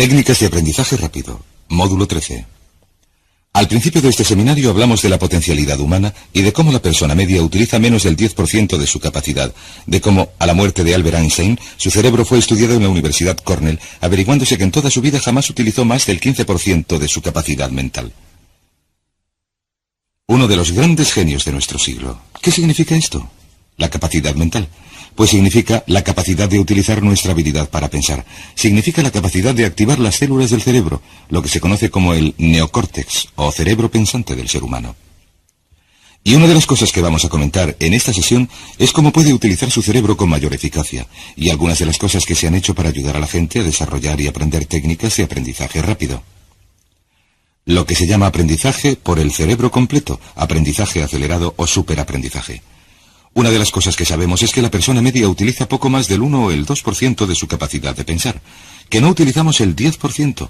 Técnicas de aprendizaje rápido, módulo 13. Al principio de este seminario hablamos de la potencialidad humana y de cómo la persona media utiliza menos del 10% de su capacidad, de cómo, a la muerte de Albert Einstein, su cerebro fue estudiado en la Universidad Cornell, averiguándose que en toda su vida jamás utilizó más del 15% de su capacidad mental. Uno de los grandes genios de nuestro siglo. ¿Qué significa esto? La capacidad mental. Pues significa la capacidad de utilizar nuestra habilidad para pensar. Significa la capacidad de activar las células del cerebro, lo que se conoce como el neocórtex, o cerebro pensante del ser humano. Y una de las cosas que vamos a comentar en esta sesión es cómo puede utilizar su cerebro con mayor eficacia, y algunas de las cosas que se han hecho para ayudar a la gente a desarrollar y aprender técnicas de aprendizaje rápido. Lo que se llama aprendizaje por el cerebro completo, aprendizaje acelerado o superaprendizaje. Una de las cosas que sabemos es que la persona media utiliza poco más del 1 o el 2% de su capacidad de pensar, que no utilizamos el 10%,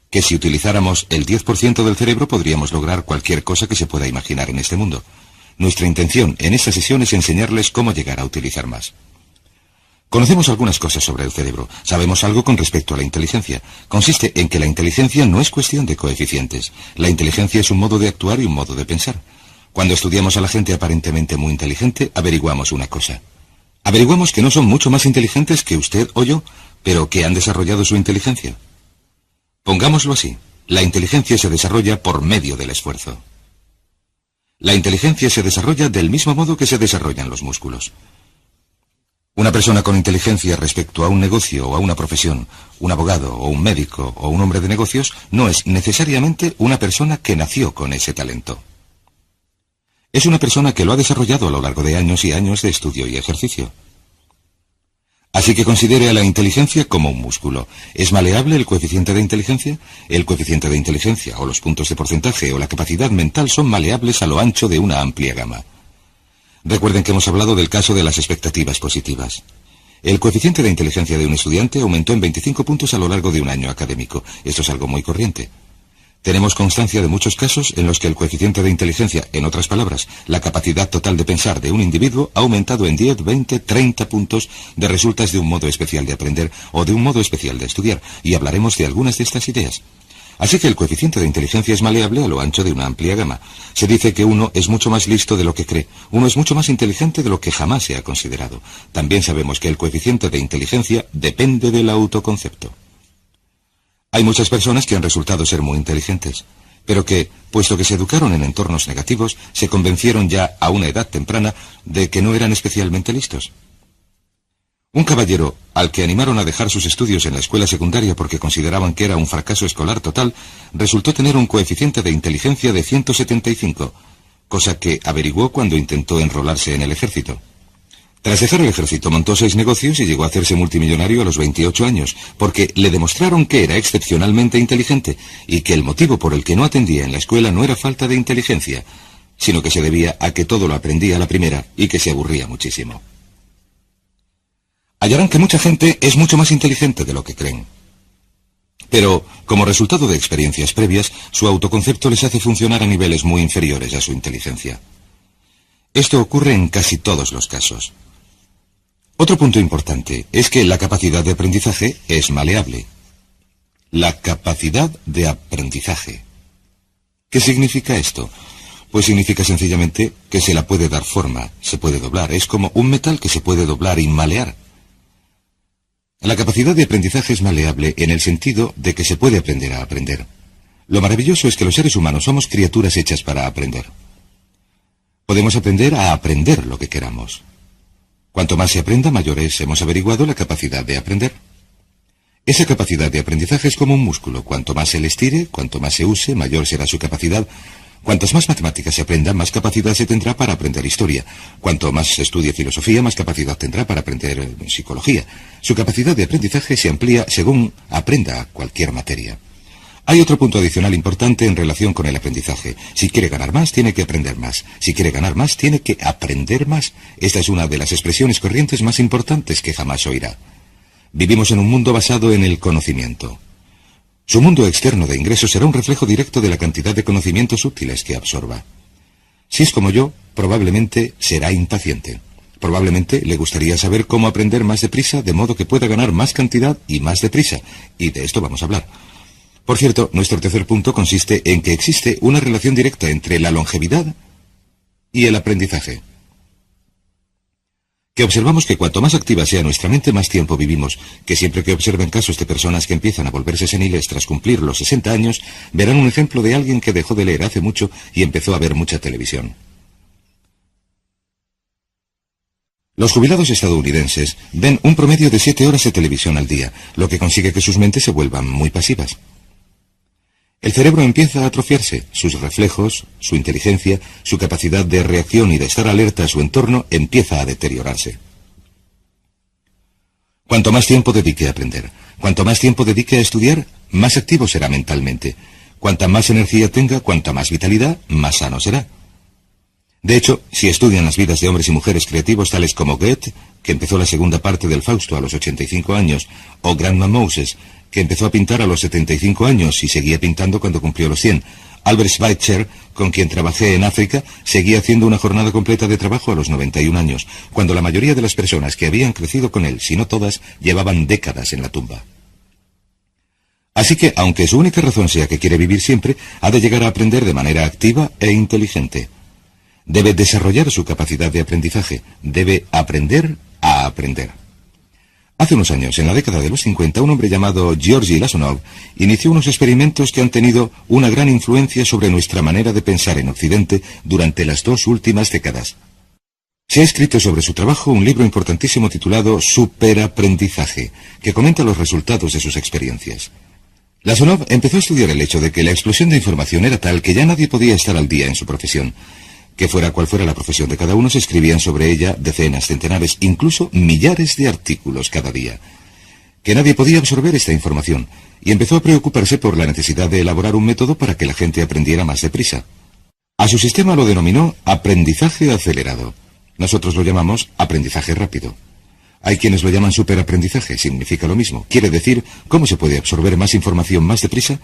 que si utilizáramos el 10% del cerebro podríamos lograr cualquier cosa que se pueda imaginar en este mundo. Nuestra intención en esta sesión es enseñarles cómo llegar a utilizar más. Conocemos algunas cosas sobre el cerebro. Sabemos algo con respecto a la inteligencia. Consiste en que la inteligencia no es cuestión de coeficientes. La inteligencia es un modo de actuar y un modo de pensar. Cuando estudiamos a la gente aparentemente muy inteligente, averiguamos una cosa. Averiguamos que no son mucho más inteligentes que usted o yo, pero que han desarrollado su inteligencia. Pongámoslo así, la inteligencia se desarrolla por medio del esfuerzo. La inteligencia se desarrolla del mismo modo que se desarrollan los músculos. Una persona con inteligencia respecto a un negocio o a una profesión, un abogado o un médico o un hombre de negocios, no es necesariamente una persona que nació con ese talento. Es una persona que lo ha desarrollado a lo largo de años y años de estudio y ejercicio. Así que considere a la inteligencia como un músculo. ¿Es maleable el coeficiente de inteligencia? El coeficiente de inteligencia, o los puntos de porcentaje, o la capacidad mental son maleables a lo ancho de una amplia gama. Recuerden que hemos hablado del caso de las expectativas positivas. El coeficiente de inteligencia de un estudiante aumentó en 25 puntos a lo largo de un año académico. Esto es algo muy corriente. Tenemos constancia de muchos casos en los que el coeficiente de inteligencia, en otras palabras, la capacidad total de pensar de un individuo, ha aumentado en 10, 20, 30 puntos de resultas de un modo especial de aprender o de un modo especial de estudiar, y hablaremos de algunas de estas ideas. Así que el coeficiente de inteligencia es maleable a lo ancho de una amplia gama. Se dice que uno es mucho más listo de lo que cree, uno es mucho más inteligente de lo que jamás se ha considerado. También sabemos que el coeficiente de inteligencia depende del autoconcepto. Hay muchas personas que han resultado ser muy inteligentes, pero que, puesto que se educaron en entornos negativos, se convencieron ya a una edad temprana de que no eran especialmente listos. Un caballero, al que animaron a dejar sus estudios en la escuela secundaria porque consideraban que era un fracaso escolar total, resultó tener un coeficiente de inteligencia de 175, cosa que averiguó cuando intentó enrolarse en el ejército. Tras dejar el ejército montó 6 negocios y llegó a hacerse multimillonario a los 28 años, porque le demostraron que era excepcionalmente inteligente y que el motivo por el que no atendía en la escuela no era falta de inteligencia, sino que se debía a que todo lo aprendía a la primera y que se aburría muchísimo. Hallarán que mucha gente es mucho más inteligente de lo que creen. Pero, como resultado de experiencias previas, su autoconcepto les hace funcionar a niveles muy inferiores a su inteligencia. Esto ocurre en casi todos los casos. Otro punto importante es que la capacidad de aprendizaje es maleable. La capacidad de aprendizaje. ¿Qué significa esto? Pues significa sencillamente que se la puede dar forma, se puede doblar. Es como un metal que se puede doblar y malear. La capacidad de aprendizaje es maleable en el sentido de que se puede aprender a aprender. Lo maravilloso es que los seres humanos somos criaturas hechas para aprender. Podemos aprender a aprender lo que queramos. Cuanto más se aprenda, mayor es, hemos averiguado, la capacidad de aprender. Esa capacidad de aprendizaje es como un músculo. Cuanto más se le estire, cuanto más se use, mayor será su capacidad. Cuantas más matemáticas se aprendan, más capacidad se tendrá para aprender historia. Cuanto más se estudie filosofía, más capacidad tendrá para aprender psicología. Su capacidad de aprendizaje se amplía según aprenda cualquier materia. Hay otro punto adicional importante en relación con el aprendizaje. Si quiere ganar más, tiene que aprender más. Si quiere ganar más, tiene que aprender más. Esta es una de las expresiones corrientes más importantes que jamás oirá. Vivimos en un mundo basado en el conocimiento. Su mundo externo de ingresos será un reflejo directo de la cantidad de conocimientos útiles que absorba. Si es como yo, probablemente será impaciente. Probablemente le gustaría saber cómo aprender más deprisa, de modo que pueda ganar más cantidad y más deprisa. Y de esto vamos a hablar. Por cierto, nuestro tercer punto consiste en que existe una relación directa entre la longevidad y el aprendizaje. Que observamos que cuanto más activa sea nuestra mente, más tiempo vivimos, que siempre que observen casos de personas que empiezan a volverse seniles tras cumplir los 60 años, verán un ejemplo de alguien que dejó de leer hace mucho y empezó a ver mucha televisión. Los jubilados estadounidenses ven un promedio de 7 horas de televisión al día, lo que consigue que sus mentes se vuelvan muy pasivas. El cerebro empieza a atrofiarse, sus reflejos, su inteligencia, su capacidad de reacción y de estar alerta a su entorno empieza a deteriorarse. Cuanto más tiempo dedique a aprender, cuanto más tiempo dedique a estudiar, más activo será mentalmente. Cuanta más energía tenga, cuanta más vitalidad, más sano será. De hecho, si estudian las vidas de hombres y mujeres creativos tales como Goethe, que empezó la segunda parte del Fausto a los 85 años, o Grandma Moses, que empezó a pintar a los 75 años y seguía pintando cuando cumplió los 100. Albert Schweitzer, con quien trabajé en África, seguía haciendo una jornada completa de trabajo a los 91 años, cuando la mayoría de las personas que habían crecido con él, si no todas, llevaban décadas en la tumba. Así que, aunque su única razón sea que quiere vivir siempre, ha de llegar a aprender de manera activa e inteligente. Debe desarrollar su capacidad de aprendizaje, debe aprender a aprender. Hace unos años, en la década de los 50, un hombre llamado Georgy Lasonov inició unos experimentos que han tenido una gran influencia sobre nuestra manera de pensar en Occidente durante las 2 últimas décadas. Se ha escrito sobre su trabajo un libro importantísimo titulado Superaprendizaje, que comenta los resultados de sus experiencias. Lasonov empezó a estudiar el hecho de que la explosión de información era tal que ya nadie podía estar al día en su profesión. Que fuera cual fuera la profesión de cada uno, se escribían sobre ella decenas, centenares, incluso millares de artículos cada día. Que nadie podía absorber esta información, y empezó a preocuparse por la necesidad de elaborar un método para que la gente aprendiera más deprisa. A su sistema lo denominó aprendizaje acelerado. Nosotros lo llamamos aprendizaje rápido. Hay quienes lo llaman superaprendizaje, significa lo mismo. Quiere decir, ¿cómo se puede absorber más información más deprisa?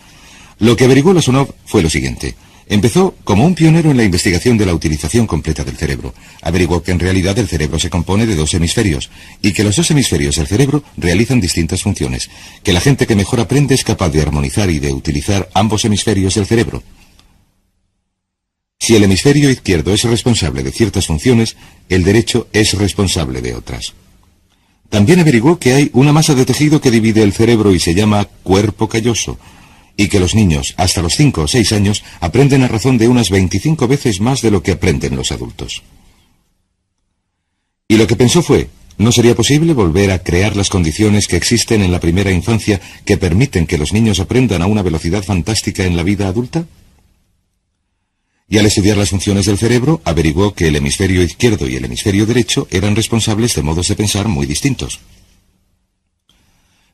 Lo que averiguó Lasonov fue lo siguiente. Empezó como un pionero en la investigación de la utilización completa del cerebro. Averiguó que en realidad el cerebro se compone de 2 hemisferios, y que los 2 hemisferios del cerebro realizan distintas funciones, que la gente que mejor aprende es capaz de armonizar y de utilizar ambos hemisferios del cerebro. Si el hemisferio izquierdo es responsable de ciertas funciones, el derecho es responsable de otras. También averiguó que hay una masa de tejido que divide el cerebro y se llama cuerpo calloso, y que los niños, hasta los 5 o 6 años, aprenden a razón de unas 25 veces más de lo que aprenden los adultos. Y lo que pensó fue, ¿no sería posible volver a crear las condiciones que existen en la primera infancia que permiten que los niños aprendan a una velocidad fantástica en la vida adulta? Y al estudiar las funciones del cerebro, averiguó que el hemisferio izquierdo y el hemisferio derecho eran responsables de modos de pensar muy distintos.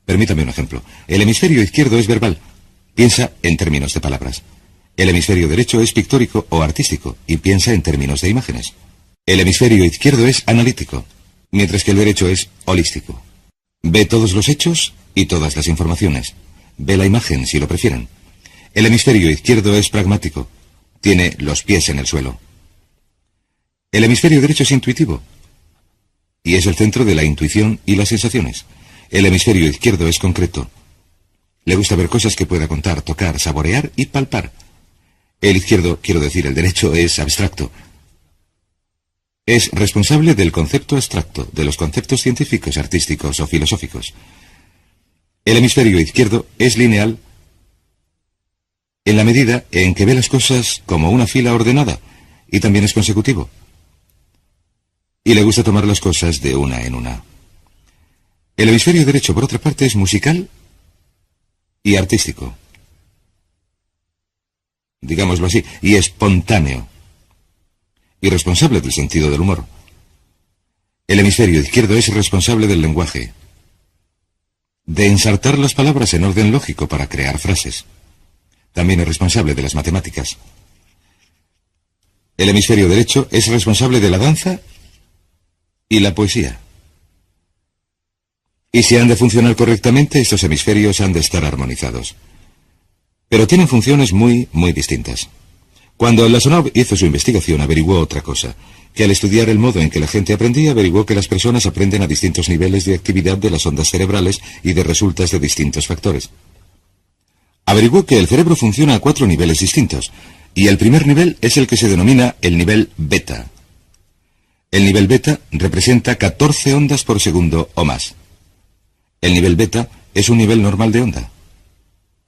Permítame un ejemplo. El hemisferio izquierdo es verbal. Piensa en términos de palabras. El hemisferio derecho es pictórico o artístico y piensa en términos de imágenes. El hemisferio izquierdo es analítico, mientras que el derecho es holístico. Ve todos los hechos y todas las informaciones. Ve la imagen si lo prefieren. El hemisferio izquierdo es pragmático. Tiene los pies en el suelo. El hemisferio derecho es intuitivo y es el centro de la intuición y las sensaciones. El hemisferio izquierdo es concreto. Le gusta ver cosas que pueda contar, tocar, saborear y palpar. El izquierdo, quiero decir, el derecho, es abstracto. Es responsable del concepto abstracto, de los conceptos científicos, artísticos o filosóficos. El hemisferio izquierdo es lineal en la medida en que ve las cosas como una fila ordenada, y también es consecutivo. Y le gusta tomar las cosas de una en una. El hemisferio derecho, por otra parte, es musical y artístico, digámoslo así, y espontáneo, y responsable del sentido del humor. El hemisferio izquierdo es responsable del lenguaje, de ensartar las palabras en orden lógico para crear frases. También es responsable de las matemáticas. El hemisferio derecho es responsable de la danza y la poesía. Y si han de funcionar correctamente, estos hemisferios han de estar armonizados. Pero tienen funciones muy distintas. Cuando Lasonov hizo su investigación, averiguó otra cosa, que al estudiar el modo en que la gente aprendía, averiguó que las personas aprenden a distintos niveles de actividad de las ondas cerebrales y de resultas de distintos factores. Averiguó que el cerebro funciona a 4 niveles distintos, y el primer nivel es el que se denomina el nivel beta. El nivel beta representa 14 ondas por segundo o más. El nivel beta es un nivel normal de onda.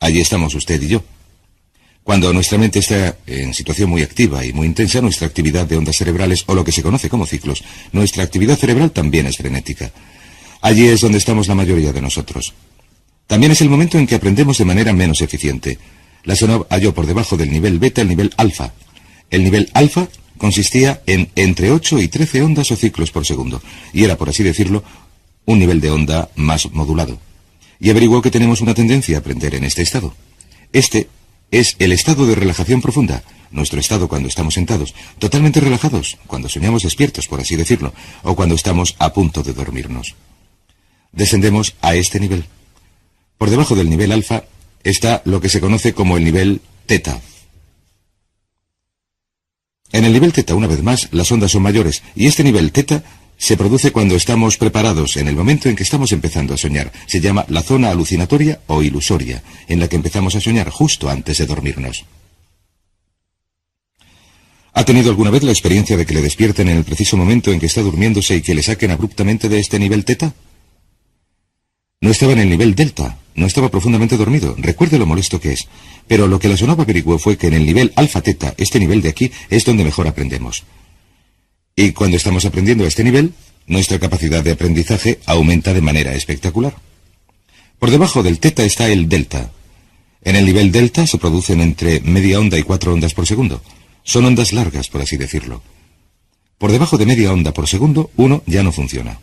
Allí estamos usted y yo. Cuando nuestra mente está en situación muy activa y muy intensa, nuestra actividad de ondas cerebrales, o lo que se conoce como ciclos, nuestra actividad cerebral también es frenética. Allí es donde estamos la mayoría de nosotros. También es el momento en que aprendemos de manera menos eficiente. Lasonov halló por debajo del nivel beta el nivel alfa. El nivel alfa consistía en entre 8 y 13 ondas o ciclos por segundo, y era, por así decirlo, un nivel de onda más modulado. Y averiguó que tenemos una tendencia a aprender en este estado. Este es el estado de relajación profunda, nuestro estado cuando estamos sentados, totalmente relajados, cuando soñamos despiertos, por así decirlo, o cuando estamos a punto de dormirnos. Descendemos a este nivel. Por debajo del nivel alfa está lo que se conoce como el nivel teta. En el nivel teta, una vez más, las ondas son mayores, y este nivel teta se produce cuando estamos preparados, en el momento en que estamos empezando a soñar. Se llama la zona alucinatoria o ilusoria, en la que empezamos a soñar justo antes de dormirnos. ¿Ha tenido alguna vez la experiencia de que le despierten en el preciso momento en que está durmiéndose y que le saquen abruptamente de este nivel teta? No estaba en el nivel delta, no estaba profundamente dormido, recuerde lo molesto que es. Pero lo que Lasonov averiguó fue que en el nivel alfa teta, este nivel de aquí, es donde mejor aprendemos. Y cuando estamos aprendiendo a este nivel, nuestra capacidad de aprendizaje aumenta de manera espectacular. Por debajo del teta está el delta. En el nivel delta se producen entre media onda y 4 ondas por segundo. Son ondas largas, por así decirlo. Por debajo de media onda por segundo, uno ya no funciona.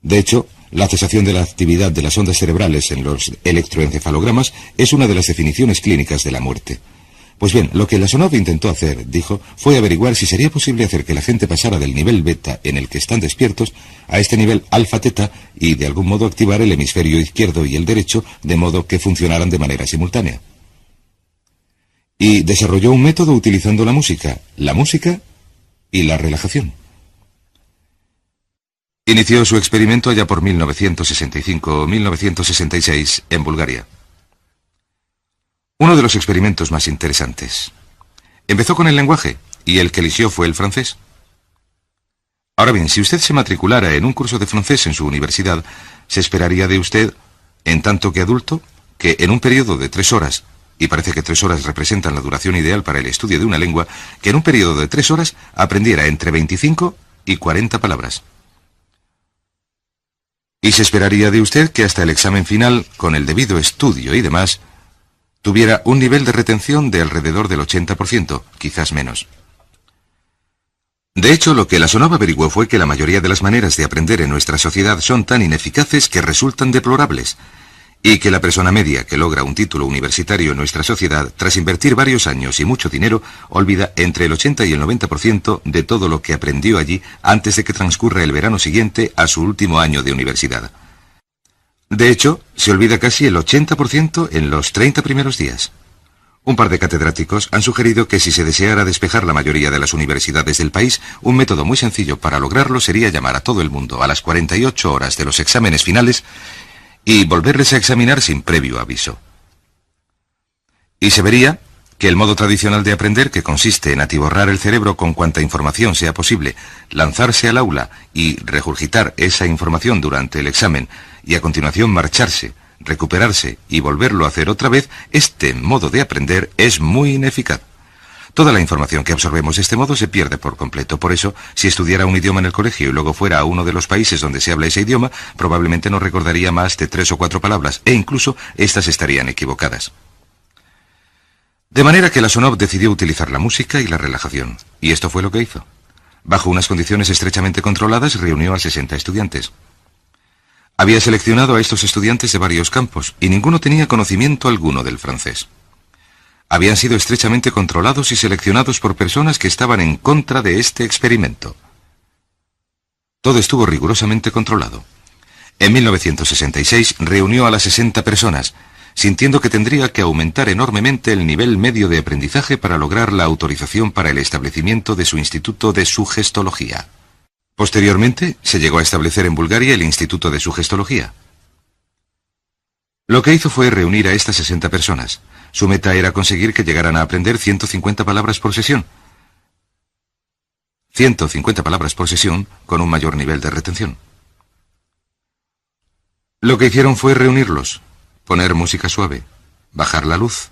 De hecho, la cesación de la actividad de las ondas cerebrales en los electroencefalogramas es una de las definiciones clínicas de la muerte. Pues bien, lo que Lasonov intentó hacer, dijo, fue averiguar si sería posible hacer que la gente pasara del nivel beta en el que están despiertos a este nivel alfa-teta y de algún modo activar el hemisferio izquierdo y el derecho de modo que funcionaran de manera simultánea. Y desarrolló un método utilizando la música y la relajación. Inició su experimento allá por 1965 o 1966 en Bulgaria. Uno de los experimentos más interesantes. Empezó con el lenguaje, y el que eligió fue el francés. Ahora bien, si usted se matriculara en un curso de francés en su universidad, se esperaría de usted, en tanto que adulto, que en un periodo de 3 horas, y parece que 3 horas representan la duración ideal para el estudio de una lengua, que en un periodo de 3 horas aprendiera entre 25 y 40 palabras. Y se esperaría de usted que hasta el examen final, con el debido estudio y demás, tuviera un nivel de retención de alrededor del 80%, quizás menos. De hecho, lo que Lasonov averiguó fue que la mayoría de las maneras de aprender en nuestra sociedad son tan ineficaces que resultan deplorables, y que la persona media que logra un título universitario en nuestra sociedad, tras invertir varios años y mucho dinero, olvida entre el 80 y el 90% de todo lo que aprendió allí antes de que transcurra el verano siguiente a su último año de universidad. De hecho, se olvida casi el 80% en los 30 primeros días. Un par de catedráticos han sugerido que si se deseara despejar la mayoría de las universidades del país, un método muy sencillo para lograrlo sería llamar a todo el mundo a las 48 horas de los exámenes finales y volverles a examinar sin previo aviso. Y se vería que el modo tradicional de aprender, que consiste en atiborrar el cerebro con cuanta información sea posible, lanzarse al aula y regurgitar esa información durante el examen, y a continuación marcharse, recuperarse y volverlo a hacer otra vez, este modo de aprender es muy ineficaz. Toda la información que absorbemos de este modo se pierde por completo. Por eso, si estudiara un idioma en el colegio y luego fuera a uno de los países donde se habla ese idioma, probablemente no recordaría más de 3 o 4 palabras, e incluso estas estarían equivocadas. De manera que Lasonov decidió utilizar la música y la relajación, y esto fue lo que hizo. Bajo unas condiciones estrechamente controladas, reunió a 60 estudiantes. Había seleccionado a estos estudiantes de varios campos, y ninguno tenía conocimiento alguno del francés. Habían sido estrechamente controlados y seleccionados por personas que estaban en contra de este experimento. Todo estuvo rigurosamente controlado. En 1966 reunió a las 60 personas, sintiendo que tendría que aumentar enormemente el nivel medio de aprendizaje para lograr la autorización para el establecimiento de su Instituto de Sugestología. Posteriormente, se llegó a establecer en Bulgaria el Instituto de Sugestología. Lo que hizo fue reunir a estas 60 personas. Su meta era conseguir que llegaran a aprender 150 palabras por sesión. 150 palabras por sesión con un mayor nivel de retención. Lo que hicieron fue reunirlos, poner música suave, bajar la luz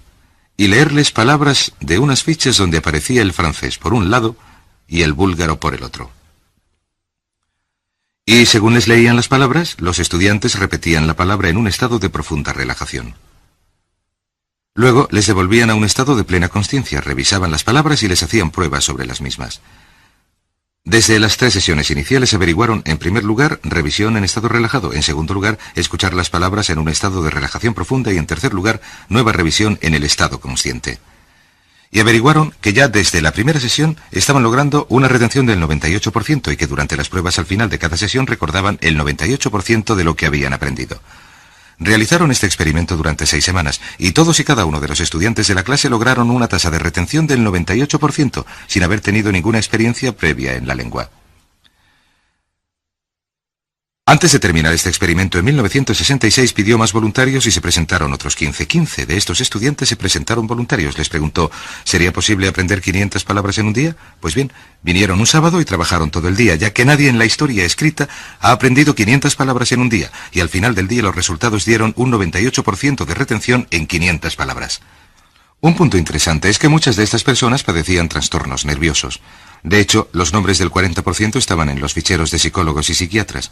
y leerles palabras de unas fichas donde aparecía el francés por un lado y el búlgaro por el otro. Y según les leían las palabras, los estudiantes repetían la palabra en un estado de profunda relajación. Luego les devolvían a un estado de plena consciencia, revisaban las palabras y les hacían pruebas sobre las mismas. Desde las 3 sesiones iniciales averiguaron, en primer lugar, revisión en estado relajado, en segundo lugar, escuchar las palabras en un estado de relajación profunda y en tercer lugar, nueva revisión en el estado consciente. Y averiguaron que ya desde la primera sesión estaban logrando una retención del 98% y que durante las pruebas al final de cada sesión recordaban el 98% de lo que habían aprendido. Realizaron este experimento durante 6 semanas y todos y cada uno de los estudiantes de la clase lograron una tasa de retención del 98% sin haber tenido ninguna experiencia previa en la lengua. Antes de terminar este experimento, en 1966 pidió más voluntarios y se presentaron otros 15. 15 de estos estudiantes se presentaron voluntarios. Les preguntó, ¿sería posible aprender 500 palabras en un día? Pues bien, vinieron un sábado y trabajaron todo el día, ya que nadie en la historia escrita ha aprendido 500 palabras en un día, y al final del día los resultados dieron un 98% de retención en 500 palabras. Un punto interesante es que muchas de estas personas padecían trastornos nerviosos. De hecho, los nombres del 40% estaban en los ficheros de psicólogos y psiquiatras.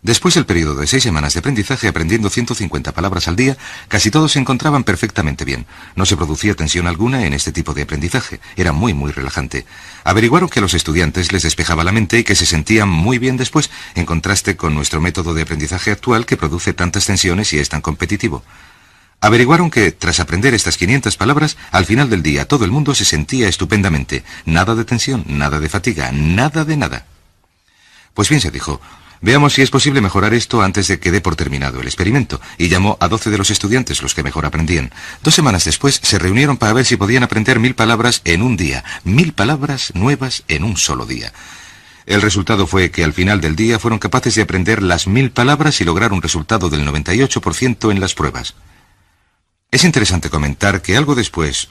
Después del periodo de 6 semanas de aprendizaje aprendiendo 150 palabras al día, casi todos se encontraban perfectamente bien. No se producía tensión alguna en este tipo de aprendizaje. Era muy relajante. Averiguaron que a los estudiantes les despejaba la mente y que se sentían muy bien después, en contraste con nuestro método de aprendizaje actual que produce tantas tensiones y es tan competitivo. Averiguaron que, tras aprender estas 500 palabras, al final del día todo el mundo se sentía estupendamente. Nada de tensión, nada de fatiga, nada de nada. Pues bien, se dijo, veamos si es posible mejorar esto antes de que dé por terminado el experimento, y llamó a 12 de los estudiantes, los que mejor aprendían. 2 semanas después se reunieron para ver si podían aprender 1000 palabras en un día, 1000 palabras nuevas en un solo día. El resultado fue que al final del día fueron capaces de aprender las 1000 palabras y lograr un resultado del 98% en las pruebas. Es interesante comentar que algo después,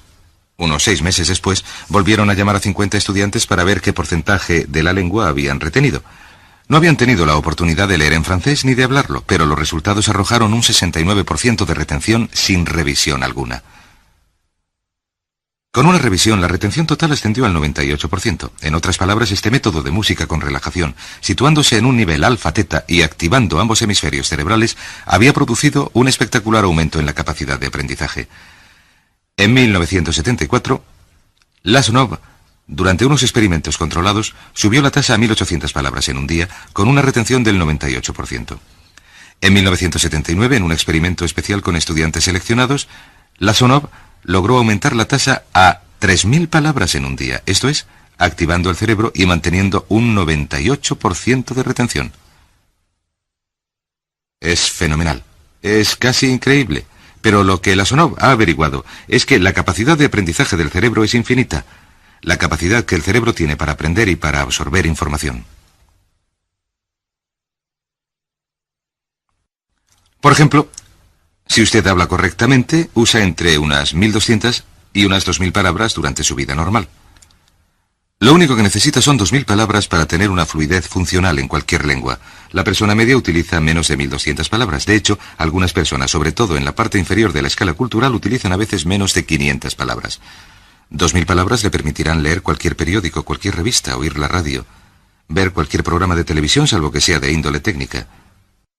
unos 6 meses después, volvieron a llamar a 50 estudiantes para ver qué porcentaje de la lengua habían retenido. No habían tenido la oportunidad de leer en francés ni de hablarlo, pero los resultados arrojaron un 69% de retención sin revisión alguna. Con una revisión, la retención total ascendió al 98%. En otras palabras, este método de música con relajación, situándose en un nivel alfa-teta y activando ambos hemisferios cerebrales, había producido un espectacular aumento en la capacidad de aprendizaje. En 1974, Lasonov, durante unos experimentos controlados, subió la tasa a 1800 palabras en un día, con una retención del 98%. En 1979, en un experimento especial con estudiantes seleccionados, Lasonov logró aumentar la tasa a 3000 palabras en un día, esto es, activando el cerebro y manteniendo un 98% de retención. Es fenomenal, es casi increíble, pero lo que Lasonov ha averiguado es que la capacidad de aprendizaje del cerebro es infinita, la capacidad que el cerebro tiene para aprender y para absorber información. Por ejemplo, si usted habla correctamente, usa entre unas 1200 y unas 2000 palabras durante su vida normal. Lo único que necesita son 2000 palabras para tener una fluidez funcional en cualquier lengua. La persona media utiliza menos de 1200 palabras. De hecho, algunas personas, sobre todo en la parte inferior de la escala cultural, utilizan a veces menos de 500 palabras. 2000 palabras le permitirán leer cualquier periódico, cualquier revista, oír la radio, ver cualquier programa de televisión, salvo que sea de índole técnica.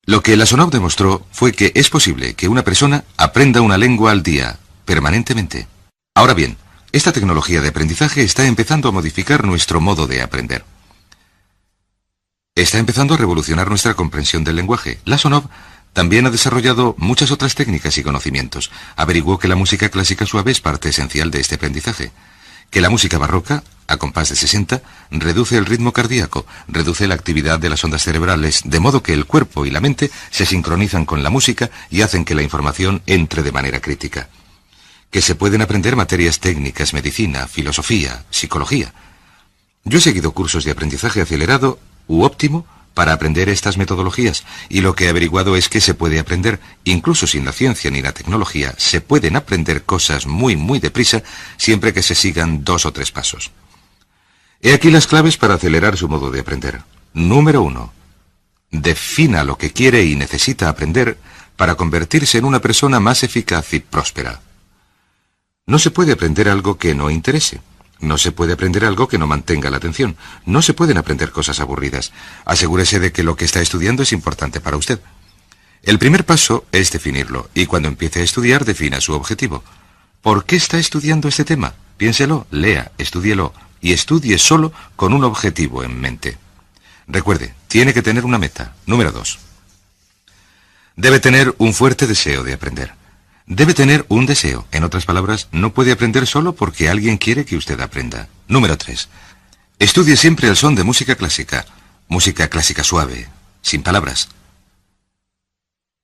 Lo que Lasonov demostró fue que es posible que una persona aprenda una lengua al día, permanentemente. Ahora bien, esta tecnología de aprendizaje está empezando a modificar nuestro modo de aprender. Está empezando a revolucionar nuestra comprensión del lenguaje. Lasonov también ha desarrollado muchas otras técnicas y conocimientos. Averiguó que la música clásica suave es parte esencial de este aprendizaje. que la música barroca, a compás de 60, reduce el ritmo cardíaco, reduce la actividad de las ondas cerebrales, de modo que el cuerpo y la mente se sincronizan con la música y hacen que la información entre de manera crítica. Que se pueden aprender materias técnicas, medicina, filosofía, psicología. Yo he seguido cursos de aprendizaje acelerado u óptimo para aprender estas metodologías, y lo que he averiguado es que se puede aprender, incluso sin la ciencia ni la tecnología, se pueden aprender cosas muy deprisa, siempre que se sigan 2 o 3 pasos. He aquí las claves para acelerar su modo de aprender. Número 1. Defina lo que quiere y necesita aprender para convertirse en una persona más eficaz y próspera. No se puede aprender algo que no interese. No se puede aprender algo que no mantenga la atención. No se pueden aprender cosas aburridas. Asegúrese de que lo que está estudiando es importante para usted. El primer paso es definirlo, y cuando empiece a estudiar, defina su objetivo. ¿Por qué está estudiando este tema? Piénselo, lea, estúdielo, y estudie solo con un objetivo en mente. Recuerde, tiene que tener una meta. Número 2. Debe tener un fuerte deseo de aprender. Debe tener un deseo. En otras palabras, no puede aprender solo porque alguien quiere que usted aprenda. Número 3. Estudie siempre el son de música clásica. Música clásica suave, sin palabras.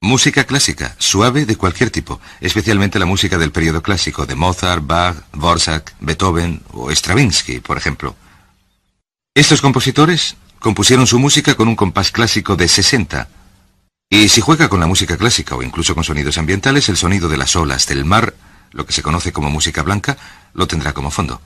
Música clásica, suave de cualquier tipo, especialmente la música del periodo clásico de Mozart, Bach, Dvorak, Beethoven o Stravinsky, por ejemplo. Estos compositores compusieron su música con un compás clásico de 60. Y si juega con la música clásica o incluso con sonidos ambientales, el sonido de las olas del mar, lo que se conoce como música blanca, lo tendrá como fondo.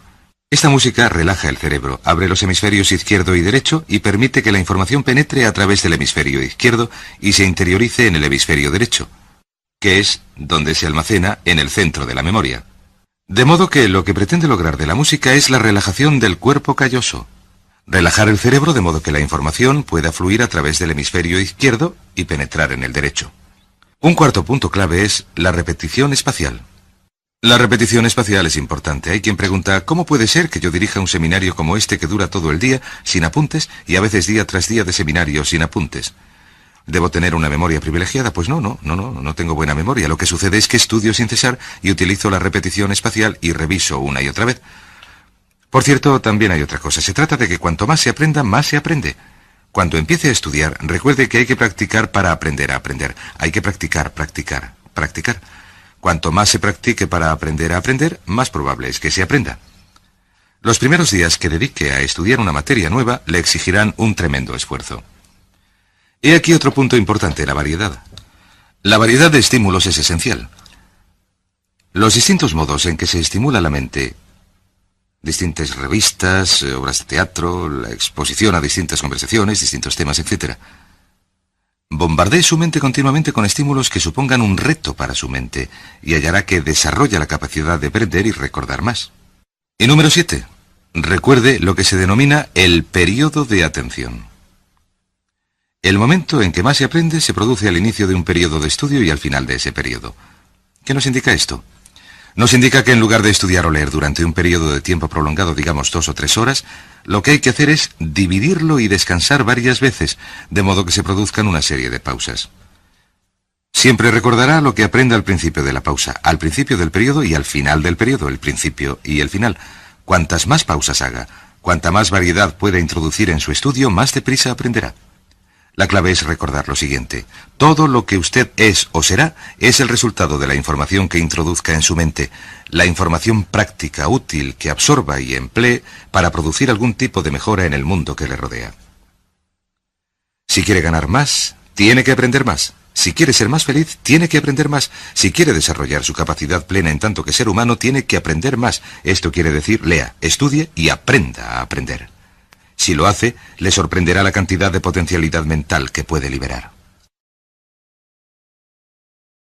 Esta música relaja el cerebro, abre los hemisferios izquierdo y derecho y permite que la información penetre a través del hemisferio izquierdo y se interiorice en el hemisferio derecho, que es donde se almacena en el centro de la memoria. De modo que lo que pretende lograr de la música es la relajación del cuerpo calloso. Relajar el cerebro de modo que la información pueda fluir a través del hemisferio izquierdo y penetrar en el derecho. Un cuarto punto clave es la repetición espacial. La repetición espacial es importante. Hay quien pregunta, ¿cómo puede ser que yo dirija un seminario como este que dura todo el día, sin apuntes, y a veces día tras día de seminario sin apuntes? ¿Debo tener una memoria privilegiada? Pues no tengo buena memoria. Lo que sucede es que estudio sin cesar y utilizo la repetición espacial y reviso una y otra vez. Por cierto, también hay otra cosa. Se trata de que cuanto más se aprenda, más se aprende. Cuando empiece a estudiar, recuerde que hay que practicar para aprender a aprender. Hay que practicar. Cuanto más se practique para aprender a aprender, más probable es que se aprenda. Los primeros días que dedique a estudiar una materia nueva le exigirán un tremendo esfuerzo. He aquí otro punto importante, la variedad. La variedad de estímulos es esencial. Los distintos modos en que se estimula la mente, distintas revistas, obras de teatro, la exposición a distintas conversaciones, distintos temas, etc. Bombardee su mente continuamente con estímulos que supongan un reto para su mente y hallará que desarrolla la capacidad de aprender y recordar más. Y número 7. Recuerde lo que se denomina el periodo de atención. El momento en que más se aprende se produce al inicio de un periodo de estudio y al final de ese periodo. ¿Qué nos indica esto? Nos indica que en lugar de estudiar o leer durante un periodo de tiempo prolongado, digamos 2 o 3 horas, lo que hay que hacer es dividirlo y descansar varias veces, de modo que se produzcan una serie de pausas. Siempre recordará lo que aprenda al principio de la pausa, al principio del periodo y al final del periodo, el principio y el final. Cuantas más pausas haga, cuanta más variedad pueda introducir en su estudio, más deprisa aprenderá. La clave es recordar lo siguiente. Todo lo que usted es o será es el resultado de la información que introduzca en su mente, la información práctica, útil, que absorba y emplee para producir algún tipo de mejora en el mundo que le rodea. Si quiere ganar más, tiene que aprender más. Si quiere ser más feliz, tiene que aprender más. Si quiere desarrollar su capacidad plena en tanto que ser humano, tiene que aprender más. Esto quiere decir, lea, estudie y aprenda a aprender. Si lo hace, le sorprenderá la cantidad de potencialidad mental que puede liberar.